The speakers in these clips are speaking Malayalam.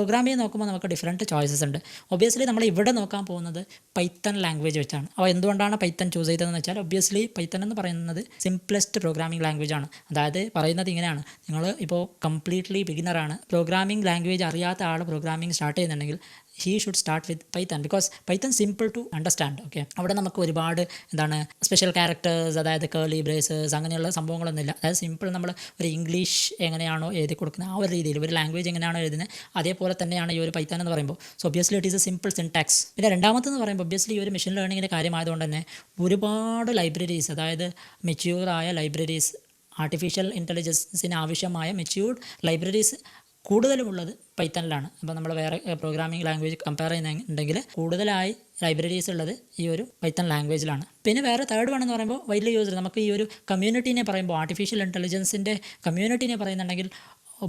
പ്രോഗ്രാം ചെയ്ത് നോക്കുമ്പോൾ നമുക്ക് ഡിഫറെൻറ്റ് ചോയ്സസ് ഉണ്ട്. ഒബ്വിയസ്ലി നമ്മൾ ഇവിടെ നോക്കാൻ പോകുന്നത് പൈത്തൺ ലാംഗ്വേജ് വെച്ചാണ്. അപ്പോൾ എന്തുകൊണ്ടാണ് പൈത്തൺ ചൂസ് ചെയ്തതെന്ന് വെച്ചാൽ ഒബ്വിയസ്ലി പൈത്തൺ എന്ന് പറയുന്നത് സിംപ്ലസ്റ്റ് പ്രോഗ്രാമിംഗ് ലാംഗ്വേജ് ആണ്. അതായത് പറയുന്നത് ഇങ്ങനെയാണ്, നിങ്ങൾ ഇപ്പോൾ കംപ്ലീറ്റ്ലി ബിഗിനറാണ്, പ്രോഗ്രാമിംഗ് ലാംഗ്വേജ് അറിയാത്ത ആൾ പ്രോഗ്രാമിംഗ് സ്റ്റാർട്ട് ചെയ്യുന്നുണ്ടെങ്കിൽ he should start with Python because Python simple to understand. Okay, അവിടെ നമുക്ക് ഒരുപാട് സ്പെഷ്യൽ ക്യാരക്ടേഴ്സ്, അതായത് കേർലി ബ്രേസസ് അങ്ങനെയുള്ള സംഭവങ്ങളൊന്നുമില്ല. അതായത് സിമ്പിൾ നമ്മൾ ഒരു ഇംഗ്ലീഷ് എങ്ങനെയാണോ എഴുതി കൊടുക്കുന്നത് ആ ഒരു രീതിയിൽ, ഒരു ലാംഗ്വേജ് എങ്ങനെയാണോ എഴുതുന്നത് അതേപോലെ തന്നെയാണ് ഈ ഒരു പൈത്തൺ എന്ന് പറയുമ്പോൾ. So obviously it is A simple syntax. പിന്നെ രണ്ടാമത്തെന്ന് പറയുമ്പോൾ ഒബ്വിയസ്ലി ഈ ഒരു മെഷീൻ ലേണിങ്ങിൻ്റെ കാര്യമായതുകൊണ്ട് തന്നെ ഒരുപാട് ലൈബ്രറീസ്, അതായത് മെച്യൂർഡായ ലൈബ്രറീസ്, ആർട്ടിഫിഷ്യൽ ഇൻ്റലിജൻസിന് ആവശ്യമായ മെച്യൂർഡ് ലൈബ്രറീസ് കൂടുതലുമുള്ളത് പൈത്തണിലാണ്. അപ്പോൾ നമ്മൾ വേറെ പ്രോഗ്രാമിംഗ് ലാംഗ്വേജ് കമ്പയർ ചെയ്യുന്നുണ്ടെങ്കിൽ കൂടുതലായി ലൈബ്രറീസ് ഉള്ളത് ഈ ഒരു പൈത്തൺ ലാംഗ്വേജിലാണ്. പിന്നെ വേറെ തേർഡ് വൺ എന്ന് പറയുമ്പോൾ വൈഡ്ലി യൂസ്ഡ്, നമുക്ക് ഈ ഒരു കമ്മ്യൂണിറ്റീനെ പറയുമ്പോൾ ആർട്ടിഫിഷ്യൽ ഇൻ്റലിജൻസിൻ്റെ കമ്മ്യൂണിറ്റീനെ പറയുന്നുണ്ടെങ്കിൽ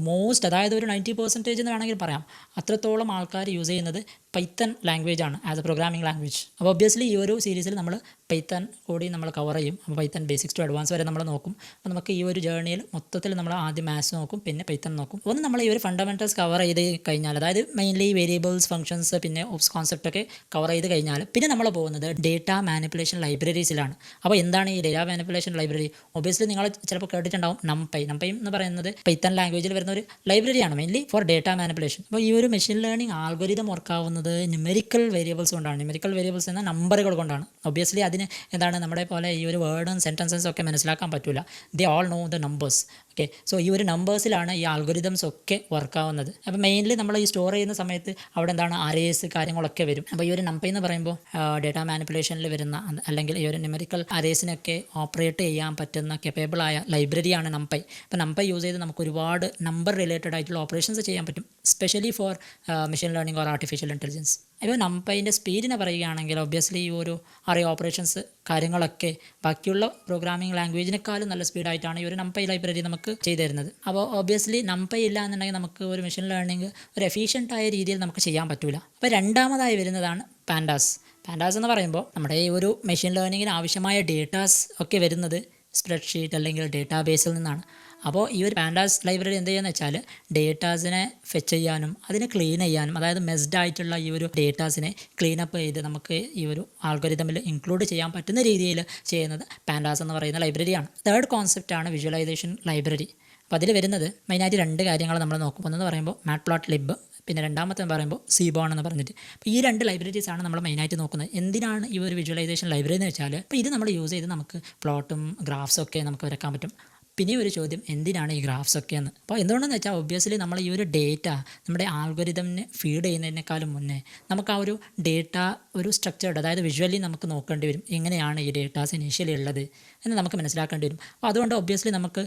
മോസ്റ്റ്, അതായത് ഒരു 90% എന്ന് വേണമെങ്കിൽ പറയാം, അത്രത്തോളം ആൾക്കാർ യൂസ് ചെയ്യുന്നത് പൈത്തൺ ലാംഗ്വേജ് ആണ് ആസ് എ പ്രോഗ്രാമിംഗ് ലാംഗ്വേജ്. അപ്പോൾ ഒബ്വിയസ്ലി ഈ ഒരു സീരീസിൽ നമ്മൾ പൈത്തൺ കൂടി നമ്മൾ കവർ ചെയ്യും. അപ്പോൾ പൈത്തൺ ബേസിക്സ് ടു അഡ്വാൻസ് വരെ നമ്മൾ നോക്കും. അപ്പോൾ നമുക്ക് ഈ ഒരു ജേർണിയിൽ മൊത്തത്തിൽ നമ്മൾ ആദ്യം മാത്സ് നോക്കും, പിന്നെ പൈത്തൺ നോക്കും. ഒന്ന് നമ്മൾ ഈ ഒരു ഫണ്ടമെൻറ്റൽസ് കവർ ചെയ്ത് കഴിഞ്ഞാൽ, അതായത് മെയിൻലി വേരിയബിൾസ്, ഫംഗ്ഷൻസ്, പിന്നെ ഓപ്സ് കോൺസെപ്റ്റ് ഒക്കെ കവർ ചെയ്ത് കഴിഞ്ഞാൽ പിന്നെ നമ്മൾ പോകുന്നത് ഡേറ്റ മാനിപ്പുലേഷൻ ലൈബ്രറീസിലാണ്. അപ്പോൾ എന്താണ് ഈ ഡേറ്റ മാനിപ്പുലേഷൻ ലൈബ്രറി? ഒബ്വിയസ്ലി നിങ്ങൾ ചിലപ്പോൾ കേട്ടിട്ടുണ്ടാവും നംപൈ. നംപൈ എന്ന് പറയുന്നത് പൈത്തൺ ലാംഗ്വേജിൽ വരുന്ന ഒരു ലൈബ്രറിയാണ്, മെയിൻലി ഫോർ ഡേറ്റ മാനിപ്പുലേഷൻ. അപ്പോൾ ഈ ഒരു മെഷീൻ ലേണിംഗ് ആൽഗോരിതം വർക്കാവുന്നത് ന്യൂമെറിക്കൽ വേരിയബിൾസ് കൊണ്ടാണ്. ന്യൂമെറിക്കൽ വേരിയബിൾസ് എന്ന നമ്പറുകൾ കൊണ്ടാണ്. ഒബ്വിയസ്ലി അതിന് നമ്മുടെ പോലെ ഈ ഒരു വേർഡും സെൻറ്റൻസസും ഒക്കെ മനസ്സിലാക്കാൻ പറ്റില്ല. They all know the numbers. Okay, so ഈ ഒരു നമ്പേഴ്സിലാണ് ഈ ആൽഗോരിതംസ് ഒക്കെ വർക്കാവുന്നത്. അപ്പോൾ മെയിൻലി നമ്മൾ ഈ സ്റ്റോർ ചെയ്യുന്ന സമയത്ത് അവിടെ അറേസ് കാര്യങ്ങളൊക്കെ വരും. അപ്പോൾ ഈ ഒരു നംപൈ എന്ന് പറയുമ്പോൾ ഡേറ്റ മാനിപ്പുലേഷനിൽ വരുന്ന, അല്ലെങ്കിൽ ഈ ഒരു ന്യൂമെറിക്കൽ അറേസിനൊക്കെ ഓപ്പറേറ്റ് ചെയ്യാൻ പറ്റുന്ന കേപ്പബിളായ ലൈബ്രറിയാണ് നംപൈ. അപ്പോൾ നംപൈ യൂസ് ചെയ്ത് നമുക്ക് ഒരുപാട് നമ്പർ റിലേറ്റഡ് ആയിട്ടുള്ള ഓപ്പറേഷൻസ് ചെയ്യാൻ പറ്റും, specially for machine learning or artificial intelligence. ഇപ്പോൾ നംപൈൻ്റെ സ്പീഡിനെ പറയുകയാണെങ്കിൽ ഒബ്വിയസ്ലി ഈ ഒരു അറേ ഓപ്പറേഷൻസ് കാര്യങ്ങളൊക്കെ ബാക്കിയുള്ള പ്രോഗ്രാമിംഗ് ലാംഗ്വേജിനേക്കാളും നല്ല സ്പീഡായിട്ടാണ് ഈ ഒരു നംപൈ ലൈബ്രറി നമുക്ക് ചെയ്തു തരുന്നത്. അപ്പോൾ ഒബ്വിയസ്ലി നംപൈ ഇല്ല എന്നുണ്ടെങ്കിൽ നമുക്ക് ഒരു മെഷീൻ ലേണിംഗ് ഒരു എഫിഷ്യൻ്റായ രീതിയിൽ നമുക്ക് ചെയ്യാൻ പറ്റില്ല. അപ്പോൾ രണ്ടാമതായി വരുന്നതാണ് പാൻഡാസ്. പാൻഡാസ് എന്ന് പറയുമ്പോൾ നമ്മുടെ ഈ ഒരു മെഷീൻ ലേണിങ്ങിന് ആവശ്യമായ ഡേറ്റാസ് ഒക്കെ വരുന്നത് സ്പ്രെഡ്ഷീറ്റ് അല്ലെങ്കിൽ ഡേറ്റാബേസിൽ നിന്നാണ്. അപ്പോൾ ഈ ഒരു പാൻഡാസ് ലൈബ്രറി എന്ത് ചെയ്യുകയെന്ന് വെച്ചാൽ ഡേറ്റാസിനെ ഫെച്ച് ചെയ്യാനും അതിനെ ക്ലീൻ ചെയ്യാനും, അതായത് മെസ്ഡ് ആയിട്ടുള്ള ഈ ഒരു ഡേറ്റാസിനെ ക്ലീനപ്പ് ചെയ്ത് നമുക്ക് ഈ ഒരു ആൽഗോരിതമിൽ ഇൻക്ലൂഡ് ചെയ്യാൻ പറ്റുന്ന രീതിയിൽ ചെയ്യുന്നത് പാൻഡാസ് എന്ന് പറയുന്ന ലൈബ്രറിയാണ്. തേർഡ് കോൺസെപ്റ്റാണ് വിഷ്വലൈസേഷൻ ലൈബ്രറി. അപ്പോൾ അതിൽ വരുന്നത് മെയിനായിട്ട് രണ്ട് കാര്യങ്ങൾ നമ്മൾ നോക്കും. ഒന്നെന്ന് പറയുമ്പോൾ മാറ്റ്പ്ലോട്ട്ലിബ്, പിന്നെ രണ്ടാമത്തെ പറയുമ്പോൾ സീബോൺ എന്ന് പറഞ്ഞിട്ട്. അപ്പോൾ ഈ രണ്ട് ലൈബ്രറീസാണ് നമ്മൾ മെയിനായിട്ട് നോക്കുന്നത്. എന്തിനാണ് ഈ ഒരു വിഷ്വലൈസേഷൻ ലൈബ്രറി എന്ന് വെച്ചാൽ, അപ്പോൾ ഇത് നമ്മൾ യൂസ് ചെയ്ത് നമുക്ക് പ്ലോട്ടും ഗ്രാഫ്സും ഒക്കെ നമുക്ക് വരക്കാൻ പറ്റും. പിന്നെ ഒരു ചോദ്യം, എന്തിനാണ് ഈ ഗ്രാഫ്സ് ഒക്കെ എന്ന്? അപ്പോൾ എന്തുകൊണ്ടെന്ന് വെച്ചാൽ ഒബ്വിയസ്ലി നമ്മൾ ഈ ഒരു ഡേറ്റ നമ്മുടെ ആൽഗോരിതമിന് ഫീഡ് ചെയ്യുന്നതിനേക്കാളും മുന്നേ നമുക്ക് ആ ഒരു ഡേറ്റ ഒരു സ്ട്രക്ചേർഡ്, അതായത് വിഷ്വലി നമുക്ക് നോക്കേണ്ടി വരും, എങ്ങനെയാണ് ഈ ഡേറ്റാസ് ഇനീഷ്യലി ഉള്ളത് എന്ന് നമുക്ക് മനസ്സിലാക്കേണ്ടി വരും. അപ്പോൾ അതുകൊണ്ട് ഒബ്വിയസ്ലി നമുക്ക്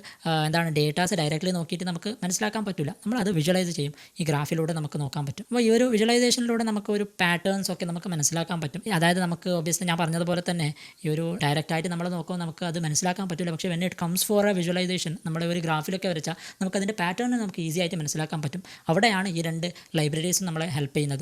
ഡേറ്റാസ് ഡയറക്റ്റ്ലി നോക്കിയിട്ട് നമുക്ക് മനസ്സിലാക്കാൻ പറ്റില്ല, നമ്മളത് വിഷ്വലൈസ് ചെയ്യും, ഈ ഗ്രാഫിലൂടെ നമുക്ക് നോക്കാൻ പറ്റും. അപ്പോൾ ഈ ഒരു വിഷ്വലൈസേഷനിലൂടെ നമുക്ക് ഒരു പാറ്റേൺസ് ഒക്കെ നമുക്ക് മനസ്സിലാക്കാൻ പറ്റും. അതായത് നമുക്ക് ഒബ്വിയസ്ലി ഞാൻ പറഞ്ഞതുപോലെ തന്നെ ഈ ഒരു ഡയറക്റ്റായിട്ട് നമ്മൾ നോക്കുമ്പോൾ നമുക്ക് അത് മനസ്സിലാക്കാൻ പറ്റില്ല. പക്ഷേ when it comes four A visualisation, നമ്മുടെ ഒരു ഗ്രാഫിലൊക്കെ വരച്ചാൽ നമുക്കതിൻ്റെ പാറ്റേൺ നമുക്ക് ഈസി ആയിട്ട് മനസ്സിലാക്കാൻ പറ്റും. അവിടെയാണ് ഈ രണ്ട് ലൈബ്രറീസും നമ്മളെ ഹെൽപ്പ് ചെയ്യുന്നത്.